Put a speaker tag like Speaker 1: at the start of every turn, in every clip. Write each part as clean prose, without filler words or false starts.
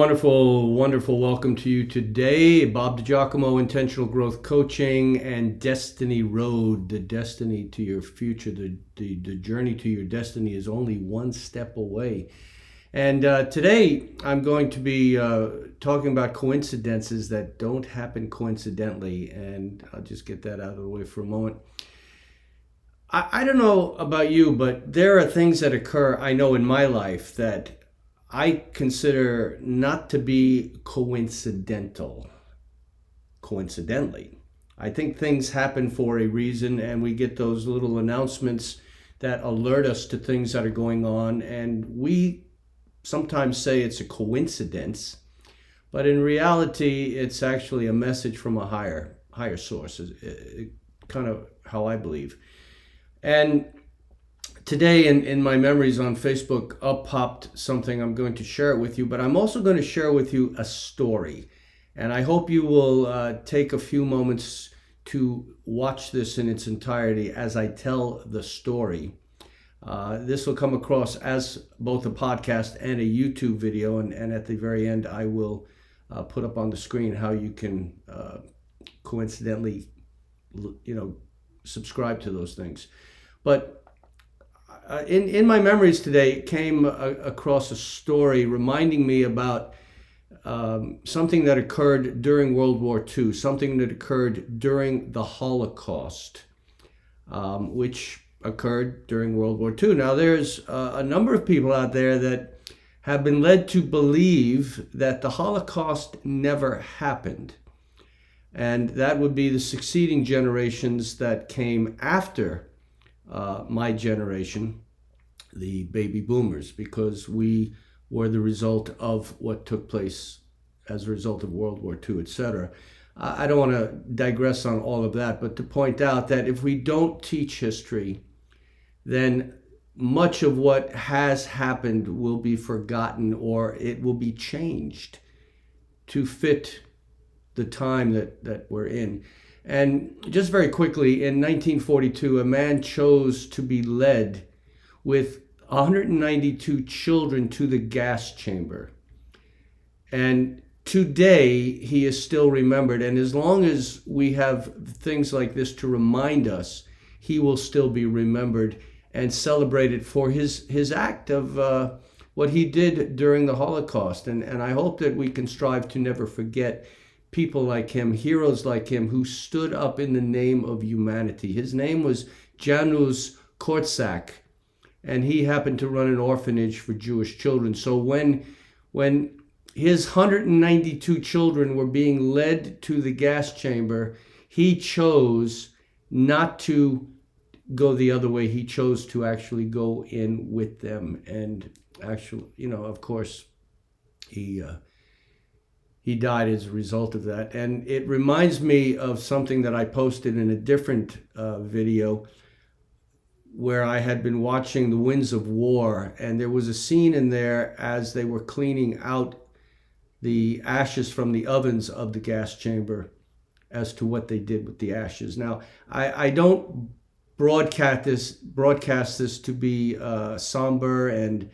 Speaker 1: wonderful, wonderful welcome to you today. Bob DiGiacomo, Intentional Growth Coaching and Destiny Road, the destiny to your future, the journey to your destiny is only one step away. And today I'm going to be talking about coincidences that don't happen coincidentally, and I'll just get that out of the way for a moment. I don't know about you, but there are things that occur, I know in my life, that I consider not to be coincidentally. I think things happen for a reason, and we get those little announcements that alert us to things that are going on, and we sometimes say it's a coincidence, but in reality, it's actually a message from a higher source, kind of how I believe. And today in my memories on Facebook, up popped something. I'm going to share it with you, but I'm also going to share with you a story. And I hope you will take a few moments to watch this in its entirety as I tell the story. This will come across as both a podcast and a YouTube video. And at the very end, I will put up on the screen how you can coincidentally, subscribe to those things. But in my memories today came across a story reminding me about something that occurred during World War II, something that occurred during the Holocaust, which occurred during World War II. Now, there's a number of people out there that have been led to believe that the Holocaust never happened. And that would be the succeeding generations that came after my generation, the baby boomers, because we were the result of what took place as a result of World War II, etc. I don't want to digress on all of that, but to point out that if we don't teach history, then much of what has happened will be forgotten, or it will be changed to fit the time that we're in. And just very quickly, in 1942, a man chose to be led with 192 children to the gas chamber. And today, he is still remembered. And as long as we have things like this to remind us, he will still be remembered and celebrated for his act of what he did during the Holocaust. And I hope that we can strive to never forget people like him, heroes like him, who stood up in the name of humanity. His name was Janusz Korczak, and he happened to run an orphanage for Jewish children. So when his 192 children were being led to the gas chamber, he chose not to go the other way. He chose to actually go in with them. And actually, of course, he died as a result of that. And it reminds me of something that I posted in a different video where I had been watching The Winds of War, and there was a scene in there as they were cleaning out the ashes from the ovens of the gas chamber as to what they did with the ashes. Now, I don't broadcast this to be somber and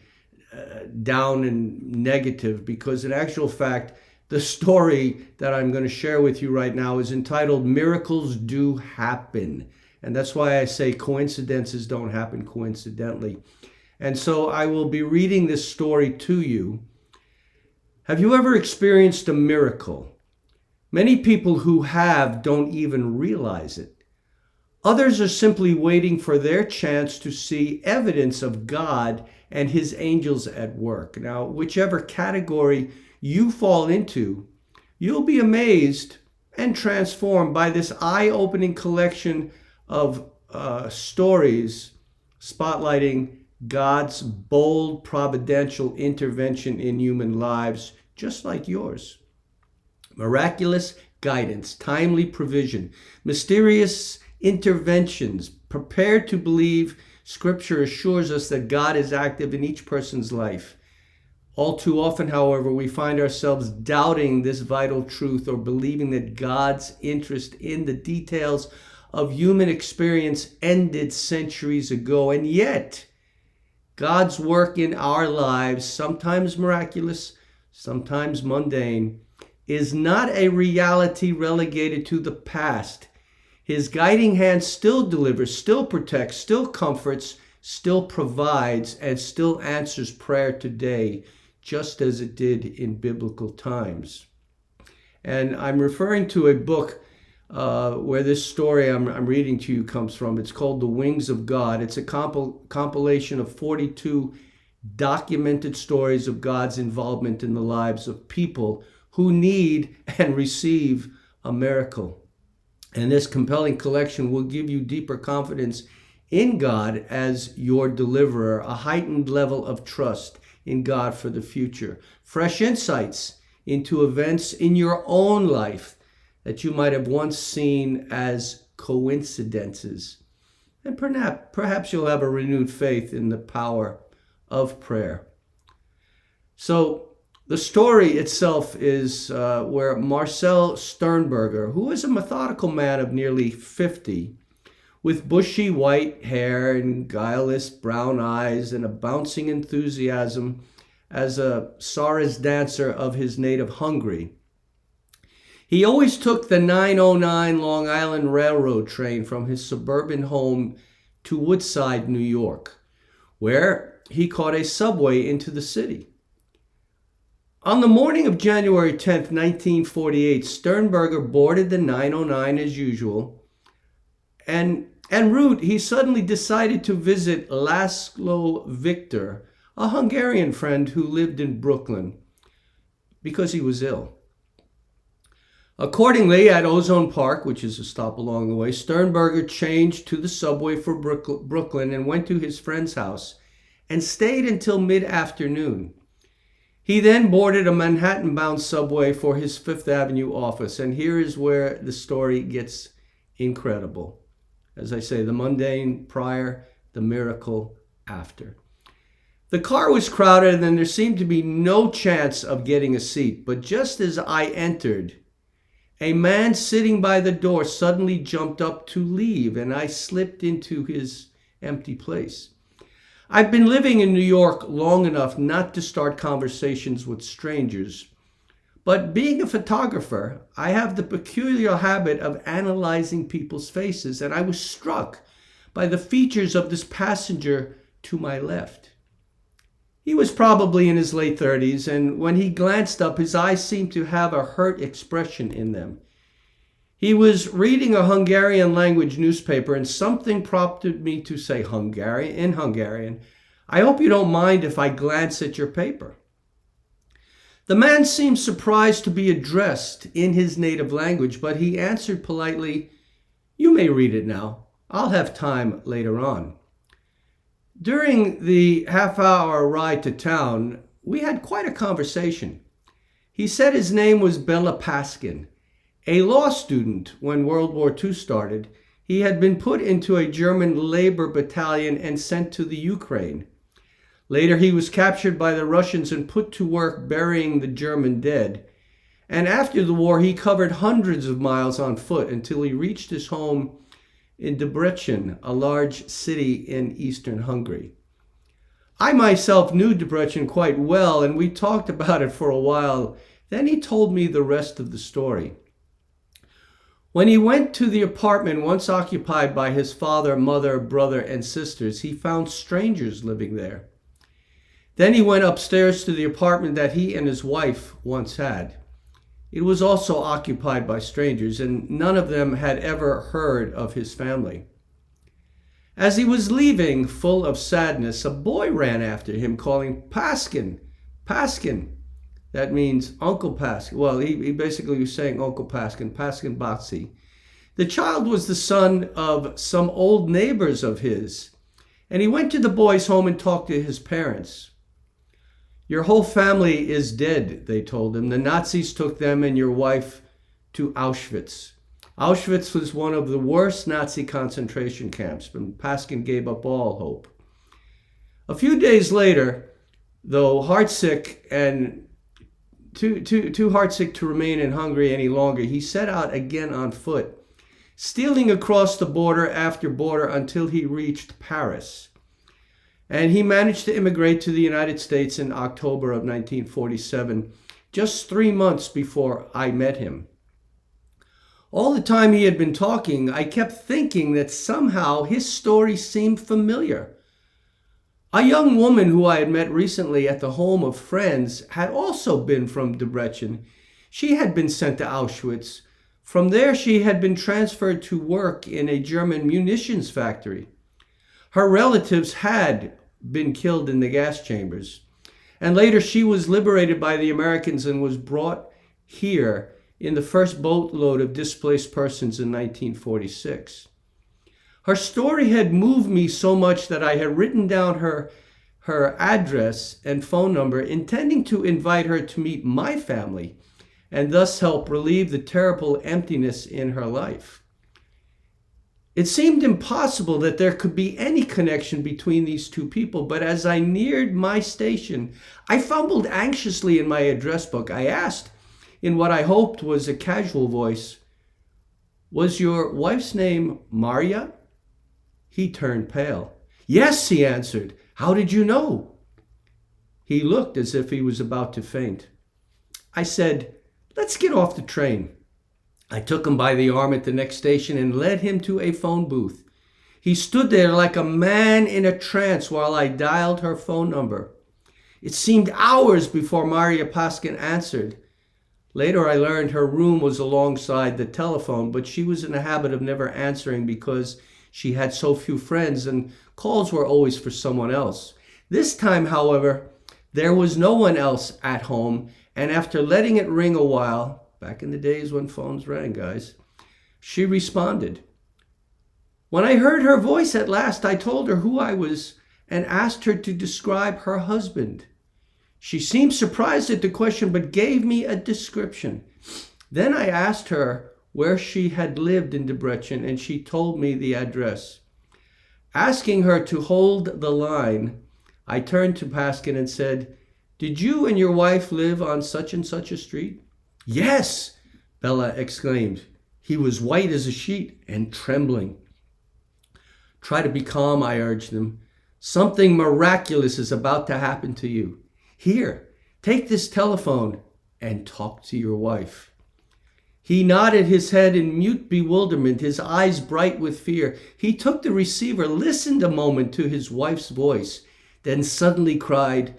Speaker 1: down and negative, because in actual fact, the story that I'm going to share with you right now is entitled Miracles Do Happen. And that's why I say coincidences don't happen coincidentally. And so I will be reading this story to you. Have you ever experienced a miracle? Many people who have don't even realize it. Others are simply waiting for their chance to see evidence of God and his angels at work. Now, whichever category you fall into, you'll be amazed and transformed by this eye-opening collection of stories spotlighting God's bold providential intervention in human lives, just like yours. Miraculous guidance, timely provision, mysterious interventions. Prepare to believe. Scripture assures us that God is active in each person's life. All too often, however, we find ourselves doubting this vital truth or believing that God's interest in the details of human experience ended centuries ago. And yet, God's work in our lives, sometimes miraculous, sometimes mundane, is not a reality relegated to the past. His guiding hand still delivers, still protects, still comforts, still provides, and still answers prayer today, just as it did in biblical times. And I'm referring to a book where this story I'm reading to you comes from. It's called The Wings of God. It's a compilation of 42 documented stories of God's involvement in the lives of people who need and receive a miracle. And this compelling collection will give you deeper confidence in God as your deliverer, a heightened level of trust in God for the future, fresh insights into events in your own life that you might have once seen as coincidences. And perhaps you'll have a renewed faith in the power of prayer. So the story itself is where Marcel Sternberger, who is a methodical man of nearly 50, with bushy white hair and guileless brown eyes and a bouncing enthusiasm as a Saras dancer of his native Hungary. He always took the 909 Long Island Railroad train from his suburban home to Woodside, New York, where he caught a subway into the city. On the morning of January 10th, 1948, Sternberger boarded the 909 as usual, and en route, he suddenly decided to visit Laszlo Victor, a Hungarian friend who lived in Brooklyn, because he was ill. Accordingly, at Ozone Park, which is a stop along the way, Sternberger changed to the subway for Brooklyn and went to his friend's house and stayed until mid-afternoon. He then boarded a Manhattan-bound subway for his Fifth Avenue office, and here is where the story gets incredible. As I say, the mundane prior, the miracle after. The car was crowded and there seemed to be no chance of getting a seat, but just as I entered, a man sitting by the door suddenly jumped up to leave, and I slipped into his empty place. I've been living in New York long enough not to start conversations with strangers, but being a photographer, I have the peculiar habit of analyzing people's faces, and I was struck by the features of this passenger to my left. He was probably in his late 30s, and when he glanced up, his eyes seemed to have a hurt expression in them. He was reading a Hungarian language newspaper, and something prompted me to say in Hungarian, "I hope you don't mind if I glance at your paper." The man seemed surprised to be addressed in his native language, but he answered politely, "You may read it now. I'll have time later on." During the half-hour ride to town, we had quite a conversation. He said his name was Bela Paskin. A law student when World War II started, he had been put into a German labor battalion and sent to the Ukraine. Later, he was captured by the Russians and put to work burying the German dead. And after the war, he covered hundreds of miles on foot until he reached his home in Debrecen, a large city in eastern Hungary. I myself knew Debrecen quite well, and we talked about it for a while. Then he told me the rest of the story. When he went to the apartment once occupied by his father, mother, brother, and sisters, he found strangers living there. Then he went upstairs to the apartment that he and his wife once had. It was also occupied by strangers, and none of them had ever heard of his family. As he was leaving, full of sadness, a boy ran after him, calling, "Paskin, Paskin." That means Uncle Paskin. Well, he basically was saying Uncle Paskin, Paskin Batsy. The child was the son of some old neighbors of his, and he went to the boy's home and talked to his parents. "Your whole family is dead," they told him. "The Nazis took them and your wife to Auschwitz." Auschwitz was one of the worst Nazi concentration camps, and Paskin gave up all hope. A few days later, though heartsick and too heartsick to remain in Hungary any longer, he set out again on foot, stealing across the border after border until he reached Paris. And he managed to immigrate to the United States in October of 1947. just 3 months before I met him. All the time he had been talking, I kept thinking that somehow his story seemed familiar. A young woman who I had met recently at the home of friends had also been from Debrecen. She had been sent to Auschwitz. From there, she had been transferred to work in a German munitions factory. Her relatives had been killed in the gas chambers. And later, she was liberated by the Americans and was brought here in the first boatload of displaced persons in 1946. Her story had moved me so much that I had written down her address and phone number, intending to invite her to meet my family and thus help relieve the terrible emptiness in her life. It seemed impossible that there could be any connection between these two people, but as I neared my station, I fumbled anxiously in my address book. I asked, in what I hoped was a casual voice, "Was your wife's name Maria?" He turned pale. "Yes," he answered. "How did you know?" He looked as if he was about to faint. I said, "Let's get off the train." I took him by the arm at the next station and led him to a phone booth. He stood there like a man in a trance while I dialed her phone number. It seemed hours before Maria Paskin answered. Later I learned her room was alongside the telephone, but she was in the habit of never answering because she had so few friends and calls were always for someone else. This time, however, there was no one else at home, and after letting it ring a while, back in the days when phones rang, guys, she responded. When I heard her voice at last, I told her who I was and asked her to describe her husband. She seemed surprised at the question, but gave me a description. Then I asked her where she had lived in Debrecen, and she told me the address. Asking her to hold the line, I turned to Paskin and said, "Did you and your wife live on such and such a street?" "Yes," Bella exclaimed. He was white as a sheet and trembling. "Try to be calm," I urged him. "Something miraculous is about to happen to you. Here, take this telephone and talk to your wife." He nodded his head in mute bewilderment, his eyes bright with fear. He took the receiver, listened a moment to his wife's voice, then suddenly cried,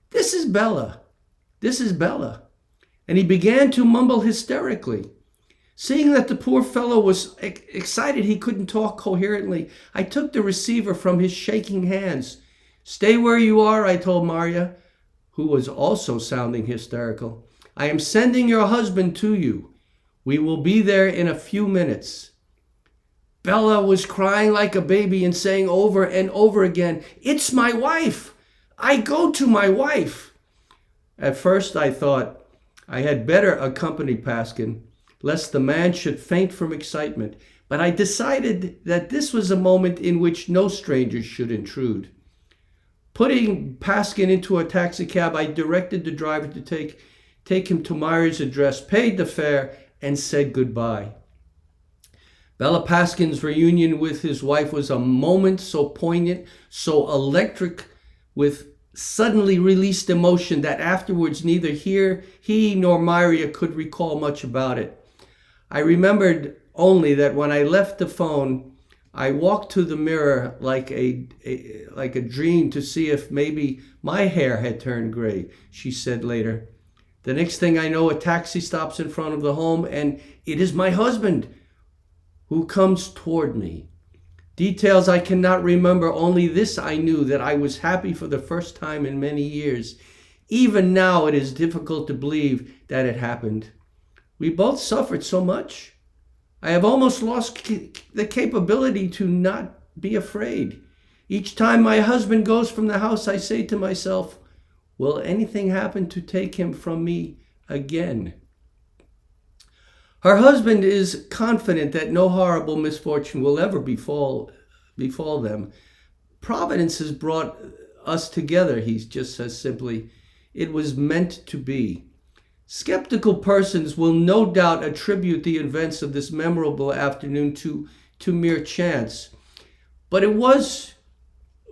Speaker 1: "This is Bella. This is Bella." And he began to mumble hysterically. Seeing that the poor fellow was excited, he couldn't talk coherently, I took the receiver from his shaking hands. "Stay where you are," I told Maria, who was also sounding hysterical. "I am sending your husband to you. We will be there in a few minutes." Bella was crying like a baby and saying over and over again, "It's my wife. I go to my wife." At first I thought I had better accompany Paskin, lest the man should faint from excitement, but I decided that this was a moment in which no strangers should intrude. Putting Paskin into a taxicab, I directed the driver to take him to Maria's address, paid the fare, and said goodbye. Bella Paskin's reunion with his wife was a moment so poignant, so electric, with suddenly released emotion that afterwards neither he nor Maria could recall much about it. I remembered only that when I left the phone, I walked to the mirror like a dream to see if maybe my hair had turned gray, she said later. The next thing I know, a taxi stops in front of the home, and it is my husband who comes toward me. Details I cannot remember, only this I knew, that I was happy for the first time in many years. Even now it is difficult to believe that it happened. We both suffered so much. I have almost lost the capability to not be afraid. Each time my husband goes from the house, I say to myself, will anything happen to take him from me again? Her husband is confident that no horrible misfortune will ever befall them. Providence has brought us together, he just says simply. It was meant to be. Skeptical persons will no doubt attribute the events of this memorable afternoon to mere chance. But was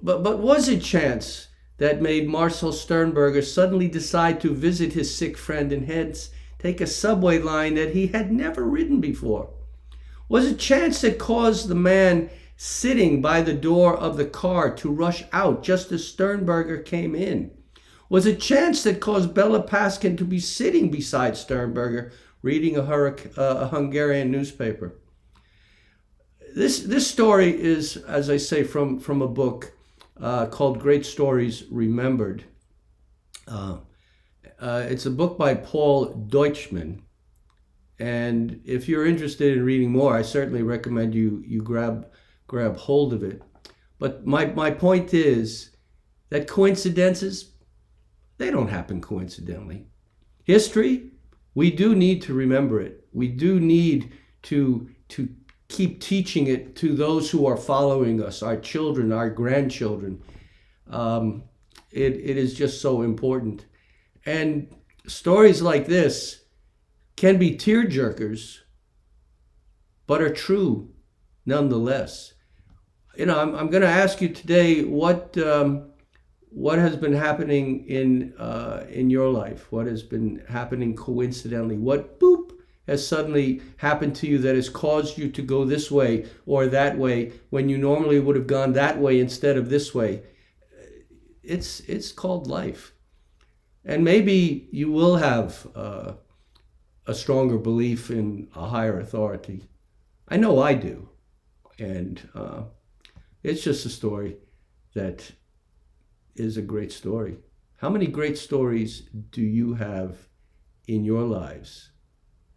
Speaker 1: it chance that made Marcel Sternberger suddenly decide to visit his sick friend and hence take a subway line that he had never ridden before? Was it chance that caused the man sitting by the door of the car to rush out just as Sternberger came in? Was it chance that caused Bela Paskin to be sitting beside Sternberger reading a Hungarian newspaper? This story is, as I say, from a book called Great Stories Remembered. It's a book by Paul Deutschmann. And if you're interested in reading more, I certainly recommend you grab hold of it. But my point is that coincidences, they don't happen coincidentally. History, we do need to remember it. We do need to keep teaching it to those who are following us, our children, our grandchildren. It is just so important. And stories like this can be tearjerkers, but are true nonetheless. I'm going to ask you today what has been happening in your life. What has been happening coincidentally? What has suddenly happened to you that has caused you to go this way or that way when you normally would have gone that way instead of this way? It's called life, and maybe you will have a stronger belief in a higher authority. I know I do. And it's just a story that is a great story. How many great stories do you have in your lives?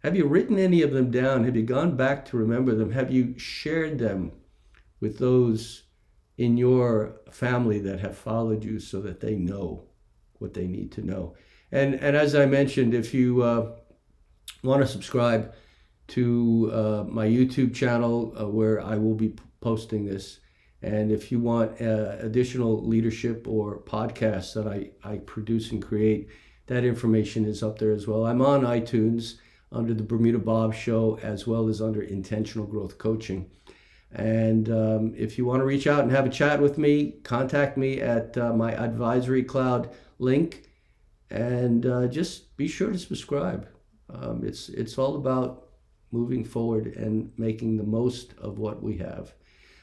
Speaker 1: Have you written any of them down? Have you gone back to remember them? Have you shared them with those in your family that have followed you so that they know what they need to know? And as I mentioned, if you want to subscribe to my YouTube channel where I will be posting this. And if you want additional leadership or podcasts that I produce and create, that information is up there as well. I'm on iTunes under the Bermuda Bob Show as well as under Intentional Growth Coaching. And if you want to reach out and have a chat with me, contact me at my Advisory Cloud link. And just be sure to subscribe. It's all about moving forward and making the most of what we have.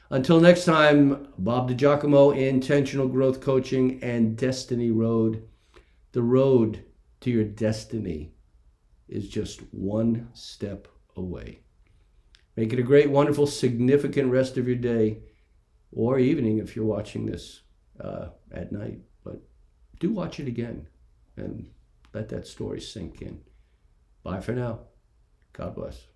Speaker 1: Until next time, Bob DiGiacomo, Intentional Growth Coaching and Destiny Road. The road to your destiny is just one step away. Make it a great, wonderful, significant rest of your day or evening if you're watching this at night. But do watch it again and let that story sink in. Bye for now. God bless.